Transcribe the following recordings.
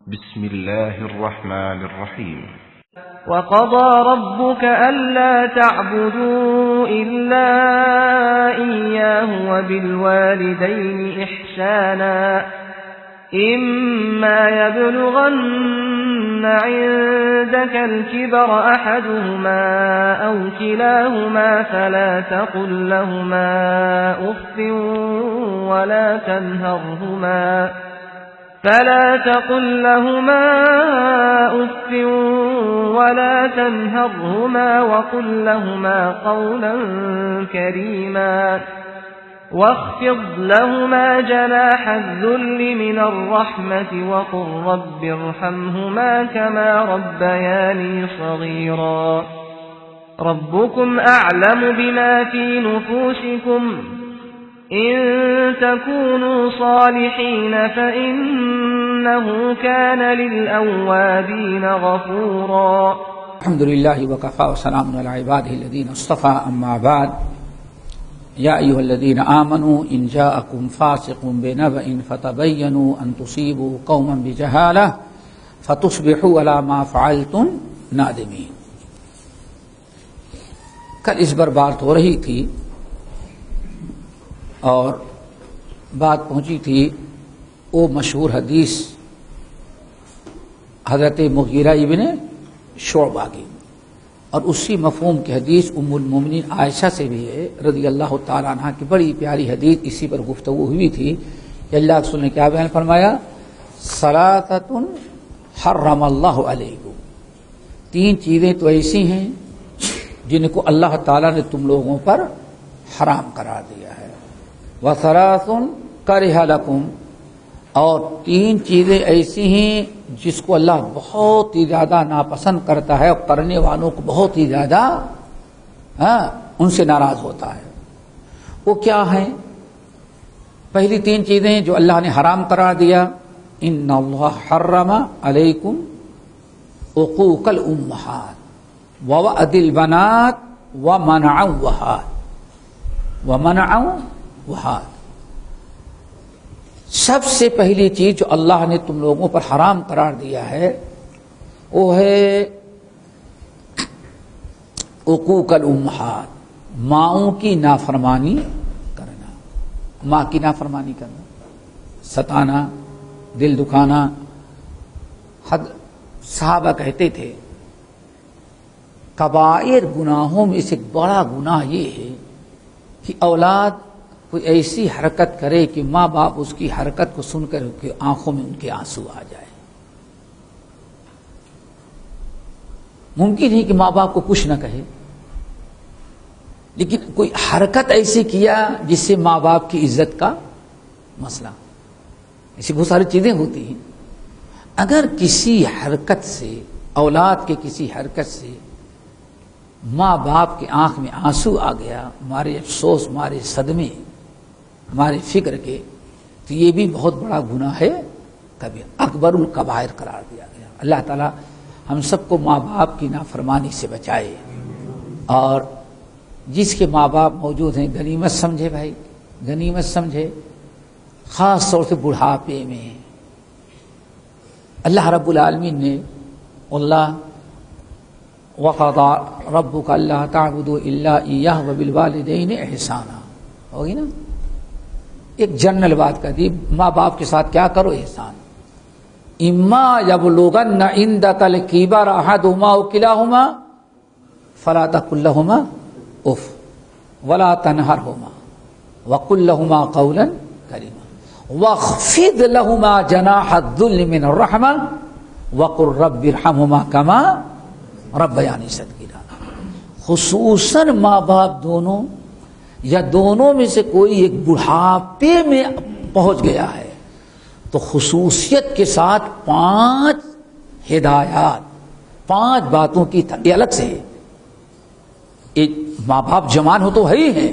بسم الله الرحمن الرحيم. وقضى ربك ألا تعبدوا إلا إياه وبالوالدين إحسانا إما يبلغن عندك الكبر أحدهما أو كلاهما فلا تقل لهما أف ولا تنهرهما وقل لهما قولا كريما واخفض لهما جناح الذل من الرحمة وقل رب ارحمهما كما ربياني صغيرا ربكم أعلم بما في نفوسكم إن تكونوا صالحين فإنه كان للأوابين غفورا. الحمد لله وكفى وسلام على عباده الذين اصطفى أما بعد يا أيها الذين آمنوا إن جاءكم فاسق بنبأ فتبينوا أن تصيبوا قوما بجهالة فتصبحوا على ما فعلتم نادمين. کل اس پر بات ہو رہی تھی اور بات پہنچی تھی وہ مشہور حدیث حضرت مغیرہ ابن شعبہ کی، اور اسی مفہوم کی حدیث ام المومنین عائشہ سے بھی ہے رضی اللہ تعالیٰ عنہ کی بڑی پیاری حدیث. اسی پر گفتگو ہوئی تھی کہ اللہ کے رسول نے کیا بیان فرمایا، ثلاثۃ حرم اللہ علیکم، تین چیزیں تو ایسی ہیں جن کو اللہ تعالیٰ نے تم لوگوں پر حرام قرار دیا ہے، وثلاث کرہ لکم، اور تین چیزیں ایسی ہیں جس کو اللہ بہت ہی زیادہ ناپسند کرتا ہے اور کرنے والوں کو بہت ہی زیادہ ان سے ناراض ہوتا ہے. وہ کیا ہیں؟ پہلی تین چیزیں جو اللہ نے حرام قرار دیا، ان اللہ حرم علیکم عقوق الامہات ووعد البنات ومنع وہات. سب سے پہلی چیز جو اللہ نے تم لوگوں پر حرام قرار دیا ہے وہ ہے عقوق الامہات، ماؤں کی نافرمانی کرنا، ماں کی نافرمانی کرنا، ستانا، دل دکھانا. صحابہ کہتے تھے کبائر گناہوں میں سے ایک بڑا گناہ یہ ہے کہ اولاد کوئی ایسی حرکت کرے کہ ماں باپ اس کی حرکت کو سن کر کے آنکھوں میں ان کے آنسو آ جائے. ممکن ہے کہ ماں باپ کو کچھ نہ کہے، لیکن کوئی حرکت ایسی کیا جس سے ماں باپ کی عزت کا مسئلہ، ایسی بہت ساری چیزیں ہوتی ہیں. اگر کسی حرکت سے، اولاد کے کسی حرکت سے ماں باپ کی آنکھ میں آنسو آ گیا، ہمارے افسوس، ہمارے صدمے، ہمارے فکر کے، تو یہ بھی بہت بڑا گناہ ہے، کبھی اکبر الکبائر قرار دیا گیا. اللہ تعالیٰ ہم سب کو ماں باپ کی نافرمانی سے بچائے، اور جس کے ماں باپ موجود ہیں غنیمت سمجھے بھائی، غنیمت سمجھے، خاص طور سے بڑھاپے میں. اللہ رب العالمین نے اللہ وَقَضَىٰ رَبُّكَ أَلَّا تَعْبُدُوا إِلَّا إِيَّاهُ وَبِالْوَالِدَيْنِ إِحْسَانًا. ہوگی نا، ایک جنرل بات کر دی، ماں باپ کے ساتھ کیا کرو؟ احسان. إِمَّا يَبْلُغَنَّ عِندَكَ الْكِبَرَ أَحَدُهُمَا أَوْ كِلَاهُمَا فَلَا تَقُل لَّهُمَا أُفٍّ وَلَا تَنْهَرْهُمَا وَقُل لَّهُمَا قَوْلًا كَرِيمًا وَاخْفِضْ لَهُمَا جَنَاحَ الذُّلِّ مِنَ الرَّحْمَةِ وَقُل رَّبِّ ارْحَمْهُمَا كَمَا ربیانی صغیرا. خصوصاً ماں باپ دونوں یا دونوں میں سے کوئی ایک بڑھاپے میں پہنچ گیا ہے تو خصوصیت کے ساتھ 5 ہدایات، 5 باتوں کی یہ الگ سے ہے. ایک ماں باپ جوان ہو تو ہے ہی ہیں،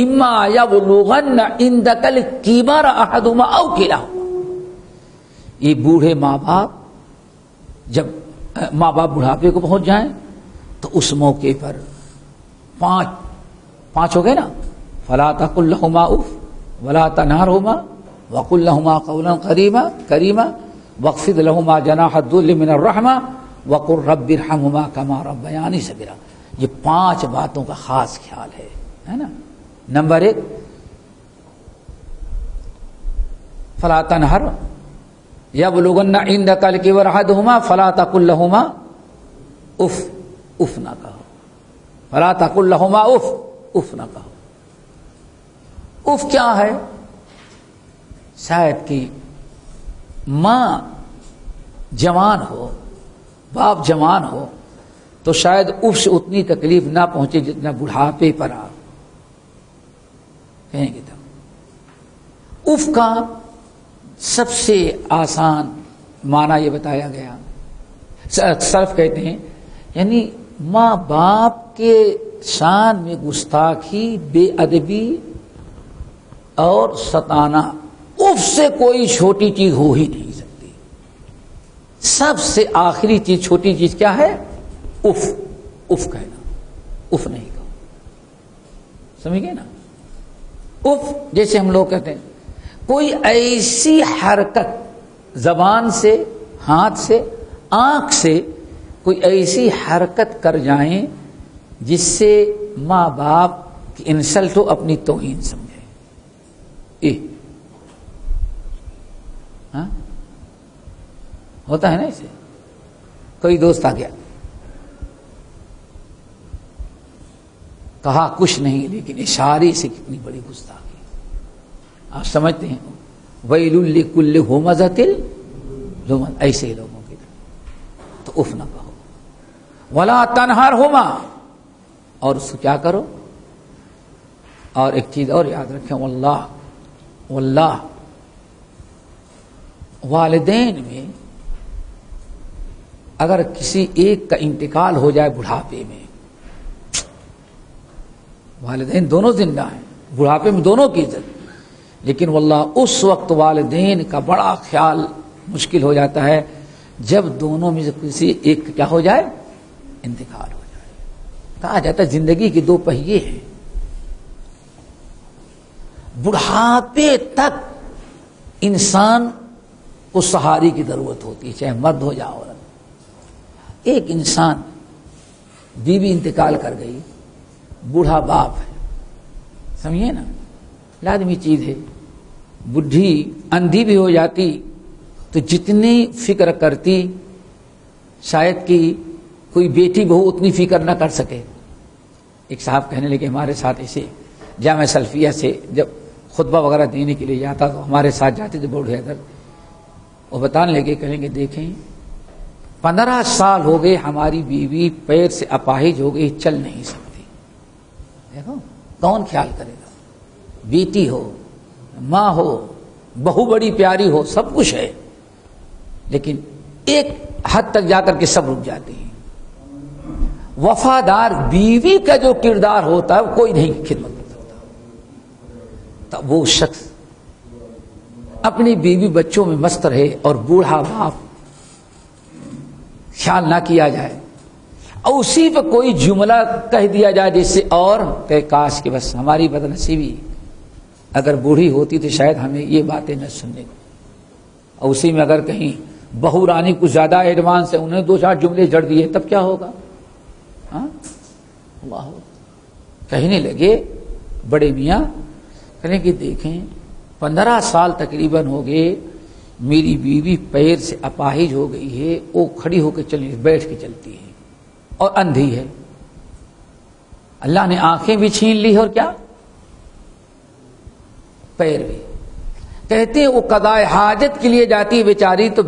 اما یبلغن عندک الکبر احدهما او کلاهما. یہ بوڑھے ماں باپ جب ماں باپ بڑھاپے کو پہنچ جائیں تو اس موقع پر 5 ہو گئے نا، فلا تقل لهما اف ولا تنهرهما وقل لهما قولا کریما وَاخْفِضْ لَهُمَا جَنَاحَ الذُّلِّ مِنَ الرَّحْمَةِ وَقُلْ رَبِّ ارْحَمْهُمَا كَمَا رَبَّيَانِي صَغِيرًا. یہ 5 باتوں کا خاص خیال ہے نا. نمبر 1 فَلَا تَنْهَرْ يَبْلُغَنَّ عِندَكَ الْكِبَرَ أَحَدُهُمَا فَلَا تَقُل لَّهُمَا اف. اف نہ کہو. فَلَا تَقُل لَّهُمَا اف. اف نہ کہو. اف کیا ہے؟ شاید کہ ماں جوان ہو، باپ جوان ہو تو شاید اف سے اتنی تکلیف نہ پہنچے جتنا بڑھاپے پر آ کہیں گے. تب اف کا سب سے آسان معنی یہ بتایا گیا، سلف کہتے ہیں یعنی ماں باپ کے شان میں گستاخی، بے ادبی اور ستانا، اف سے کوئی چھوٹی چیز ہو ہی نہیں سکتی. سب سے آخری چیز، چھوٹی چیز کیا ہے؟ اف. اف کہنا. اف نہیں کہو. سمجھ گئے نا؟ اف جیسے ہم لوگ کہتے ہیں کوئی ایسی حرکت زبان سے، ہاتھ سے، آنکھ سے کوئی ایسی حرکت کر جائیں جس سے ماں باپ کی انسلٹ ہو، اپنی توہین سمجھے. ہاں ہوتا ہے نا. اسے کوئی دوست آ گیا، کہا کچھ نہیں لیکن اشارے سے کتنی بڑی گستاخی. آپ سمجھتے ہیں ویل لکل ہمزۃ لمزہ، ایسے لوگوں کی تو اف نہ کہو. ولا تنہرہما، اور اس کو کیا کرو. اور ایک چیز اور یاد رکھیں، واللہ والدین میں اگر کسی ایک کا انتقال ہو جائے بڑھاپے میں، والدین دونوں زندہ ہیں، بڑھاپے میں دونوں کی عزت، لیکن واللہ اس وقت والدین کا بڑا خیال مشکل ہو جاتا ہے جب دونوں میں سے کسی ایک کیا ہو جائے، انتقال ہو جائے. کہا جاتا ہے زندگی کے 2 پہیے ہیں. بڑھاپے تک انسان کو سہارے کی ضرورت ہوتی ہے، چاہے مرد ہو یا عورت. ایک انسان بیوی انتقال کر گئی، بوڑھا باپ ہے، سمجھے نا، لازمی چیز ہے. بڈھی اندھی بھی ہو جاتی تو جتنی فکر کرتی شاید کہ کوئی بیٹی بہو اتنی فکر نہ کر سکے. ایک صاحب کہنے لگے ہمارے ساتھ ایسے جامعہ سلفیہ سے جب خطبہ وغیرہ دینے کے لیے جاتا تو ہمارے ساتھ جاتے تھے بوڑھے حضرت. وہ بتانے لگے، کہیں گے دیکھیں 15 سال ہو گئے ہماری بیوی پیر سے اپاہج ہو گئی، چل نہیں سکتی. دیکھو کون خیال کرے گا. بیٹی ہو، ماں ہو، بہو بڑی پیاری ہو، سب کچھ ہے، لیکن ایک حد تک جا کر کے سب رک جاتے ہیں. وفادار بیوی کا جو کردار ہوتا ہے کوئی نہیں خدمت کر سکتا. تب وہ شخص اپنی بیوی بچوں میں مست رہے اور بوڑھا باپ خیال نہ کیا جائے، اور اسی پہ کوئی جملہ کہہ دیا جائے جس سے اور کہ کاش کہ بس ہماری بدنصیبی اگر بوڑھی ہوتی تو شاید ہمیں یہ باتیں نہ سننے کو. اور اسی میں اگر کہیں بہو رانی کچھ زیادہ ایڈوانس ہے، انہیں 2-4 جملے جڑ دیے تب کیا ہوگا. ہاں اللہ کہنے لگے بڑے میاں، کہنے کہ دیکھیں 15 سال تقریباً ہو گئے میری بیوی پیر سے اپاہج ہو گئی ہے، وہ کھڑی ہو کے بیٹھ کے چلتی ہے اور اندھی ہے. اللہ نے آنکھیں بھی چھین لی اور کیا پیر بھی. کہتے ہیں وہ قضائے حاجت کے لیے جاتی ہے بیچاری تو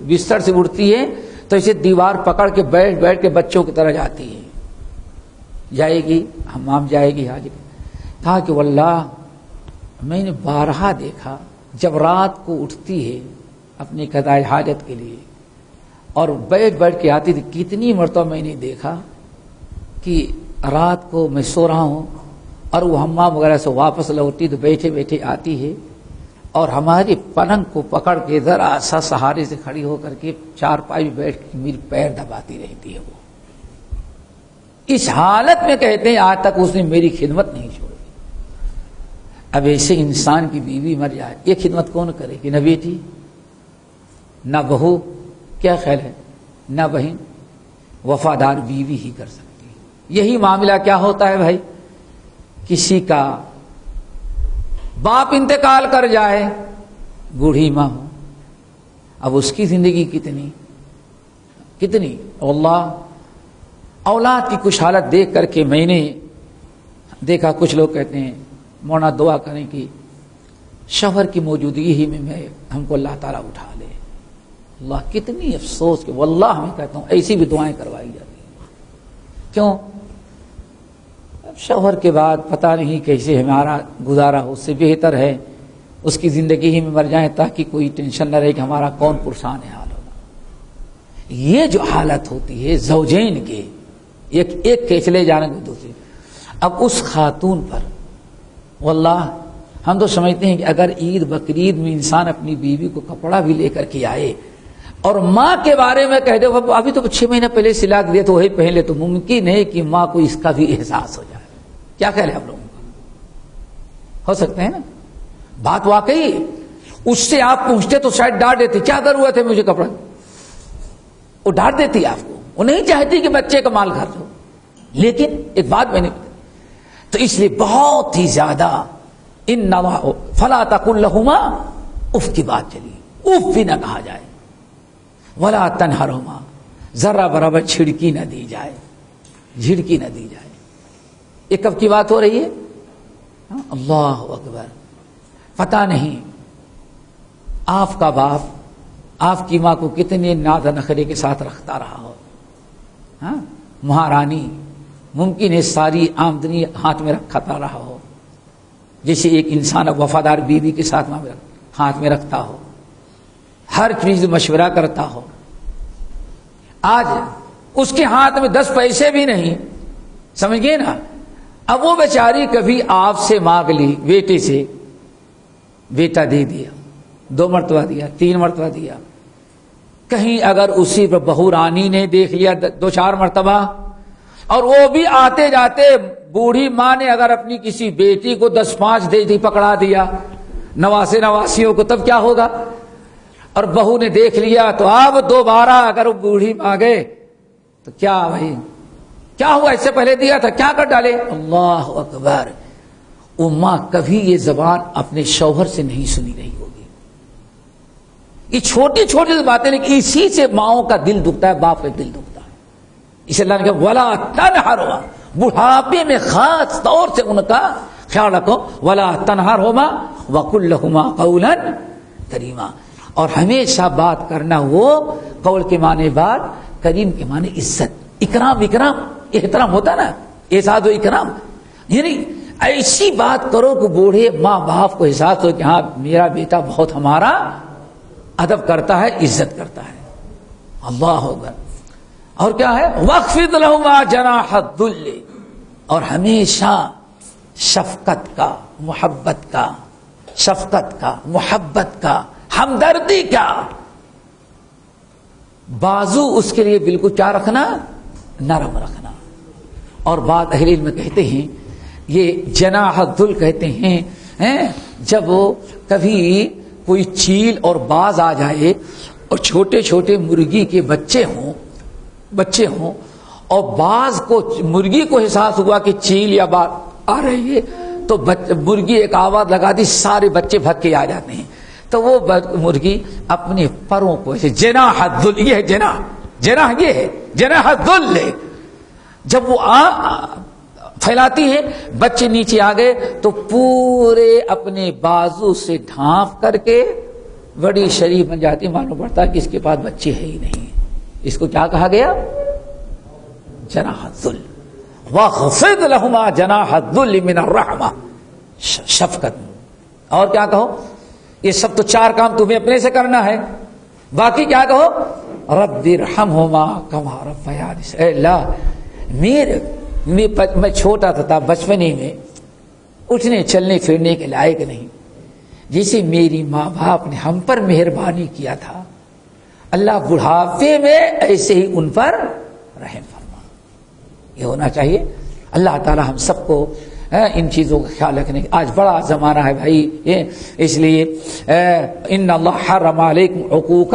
بستر سے اٹھتی ہے تو اسے دیوار پکڑ کے بیٹھ کے بچوں کی طرح جاتی ہے. جائے گی حمام، جائے گی حاجت. کہا کہ واللہ میں نے بارہا دیکھا جب رات کو اٹھتی ہے اپنی قضائے حاجت کے لیے اور بیٹھ کے آتی تھی، کتنی مرتبہ میں نے دیکھا کہ رات کو میں سو رہا ہوں اور وہ حمام وغیرہ سے واپس لوٹی تو بیٹھے بیٹھے آتی ہے اور ہماری پلنگ کو پکڑ کے ذرا سا سہارے سے کھڑی ہو کر کے چارپائی میں بیٹھ کے میری پیر دباتی رہتی ہے. وہ اس حالت میں کہتے ہیں آج تک اس نے میری خدمت نہیں چھوڑی. اب ایسے انسان کی بیوی مر جائے، یہ خدمت کون کرے گی؟ نہ بیٹی نہ بہو کیا خیال ہے نہ بہن وفادار بیوی ہی کر سکتی ہے۔ یہی معاملہ کیا ہوتا ہے بھائی، کسی کا باپ انتقال کر جائے، بوڑھی ماں ہو، اب اس کی زندگی کتنی اللہ، اولاد کی کچھ حالت دیکھ کر کے میں نے دیکھا، کچھ لوگ کہتے ہیں مولانا دعا کریں کہ شوہر کی موجودگی ہی میں ہم کو اللہ تعالیٰ اٹھا لے۔ اللہ کتنی افسوس کہ واللہ میں کہتا ہوں ایسی بھی دعائیں کروائی جاتی ہیں۔ کیوں؟ اب شوہر کے بعد پتہ نہیں کیسے ہمارا گزارا ہو، اس سے بہتر ہے اس کی زندگی ہی میں مر جائیں تاکہ کوئی ٹینشن نہ رہے کہ ہمارا کون پرسان ہے حال ہوگا۔ یہ جو حالت ہوتی ہے زوجین کے ایک کے چلے جانے کو دوسرے، اب اس خاتون پر واللہ ہم تو سمجھتے ہیں کہ اگر عید بقرعید میں انسان اپنی بیوی کو کپڑا بھی لے کر کے آئے اور ماں کے بارے میں کہہ دے ابھی تو 6 مہینے پہلے سلا دیا تو وہی پہن لے، تو ممکن ہے کہ ماں کو اس کا بھی احساس ہو جائے۔ کیا خیال ہے آپ لوگوں کا؟ ہو سکتے ہیں نا، بات واقعی اس سے آپ پوچھتے تو شاید ڈانٹ دیتی، کیا ضرورت ہے مجھے کپڑا، وہ ڈانٹ دیتی آپ کو، وہ نہیں چاہتی کہ بچے کا مال خرچ ہو۔ لیکن ایک بات میں نے تو اس لیے بہت ہی زیادہ فلا تقل لہما اف کی بات چلی، اف بھی نہ کہا جائے، ولا تنہرہما ذرہ برابر چھڑکی نہ دی جائے، جھڑکی نہ دی جائے۔ یہ کب کی بات ہو رہی ہے؟ اللہ اکبر، پتہ نہیں آپ کا باپ آپ کی ماں کو کتنے ناز نخرے کے ساتھ رکھتا رہا ہو، ہاں مہارانی، ممکن ہے ساری آمدنی ہاتھ میں رکھتا رہا ہو، جیسے ایک انسان وفادار بیوی کے ساتھ ہاتھ میں رکھتا ہو، ہر چیز مشورہ کرتا ہو۔ آج اس کے ہاتھ میں 10 پیسے بھی نہیں، سمجھ گئے نا؟ اب وہ بیچاری کبھی آپ سے مانگ لی، بیٹے سے، بیٹا دے دیا، 2 مرتبہ دیا، 3 مرتبہ دیا، کہیں اگر اسی پر بہو رانی نے دیکھ لیا 2-4 مرتبہ، اور وہ بھی آتے جاتے بوڑھی ماں نے اگر اپنی کسی بیٹی کو 10-5 دے دی، پکڑا دیا نواسیوں کو، تب کیا ہوگا؟ اور بہو نے دیکھ لیا تو اب دوبارہ اگر وہ بوڑھی مانگے تو کیا بھائی کیا ہوا، اس سے پہلے دیا تھا کیا کر ڈالے؟ اللہ اکبر، وہ ماں کبھی یہ زبان اپنے شوہر سے نہیں سنی رہی ہوگی۔ یہ چھوٹی چھوٹی باتیں، لیکن اسی سے ماؤں کا دل دکھتا ہے، باپ کا دل دکھتا ہے۔ اس اللہ نے کہا ولا تنہرہما، بڑھاپے میں خاص طور سے ان کا خیال رکھو، ولا تنہرہما وقل لہما قولا کریما، اور ہمیشہ بات کرنا وہ قول کے معنی بات، کریم کے معنی عزت، اکرام احترام ہوتا نا، اعزاز و اکرام، یعنی ایسی بات کرو کہ بوڑھے ماں باپ کو احساس ہو کہ ہاں میرا بیٹا بہت ہمارا ادب کرتا ہے، عزت کرتا ہے۔ اللہ اکبر۔ اور کیا ہے؟ وَاخْفِضْ لَهُمَا جَنَاحَ الذُّلِّ، اور ہمیشہ شفقت کا، محبت کا، ہمدردی کا بازو اس کے لیے بالکل کیا رکھنا؟ نرم رکھنا۔ اور بعض اہل علم کہتے ہیں یہ جناح الذل کہتے ہیں جب کبھی کوئی چیل اور باز آ جائے اور چھوٹے چھوٹے مرغی کے بچے ہوں اور باز کو، مرغی کو احساس ہوا کہ چیل یا باز آ رہی ہے تو مرغی ایک آواز لگا دی، سارے بچے بھگ کے آ جاتے ہیں، تو وہ مرغی اپنے پروں کو ایسے جناح الذل، یہ ہے جناح یہ ہے جناح الذل، جب وہ پھیلاتی ہے بچے نیچے آ گئے تو پورے اپنے بازو سے ڈھانپ کر کے بڑی شریف بن جاتی، معلوم پڑتا ہے کہ اس کے پاس بچے ہے ہی نہیں۔ اس کو کیا کہا گیا؟ جناح الذل۔ وَاخْفِضْ لَهُمَا جَنَاحَ الذُّلِّ مِنَ الرَّحْمَةِ، شفقت۔ اور کیا کہو؟ یہ سب تو 4 کام تمہیں اپنے سے کرنا ہے، باقی کیا کہو؟ رَبِّ ارْحَمْهُمَا كَمَا رَبَّيَانِي صغيرًا۔ اے اللہ میں چھوٹا تھا، بچپنے میں اٹھنے چلنے پھرنے کے لائق نہیں، جیسے میری ماں باپ نے ہم پر مہربانی کیا تھا، اللہ بڑھاپے میں ایسے ہی ان پر رحم فرما۔ یہ ہونا چاہیے۔ اللہ تعالی ہم سب کو ان چیزوں کا خیال رکھنے کی، آج بڑا زمانہ ہے بھائی، اس لیے ان اللہ حرم علیکم عقوق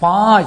5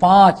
5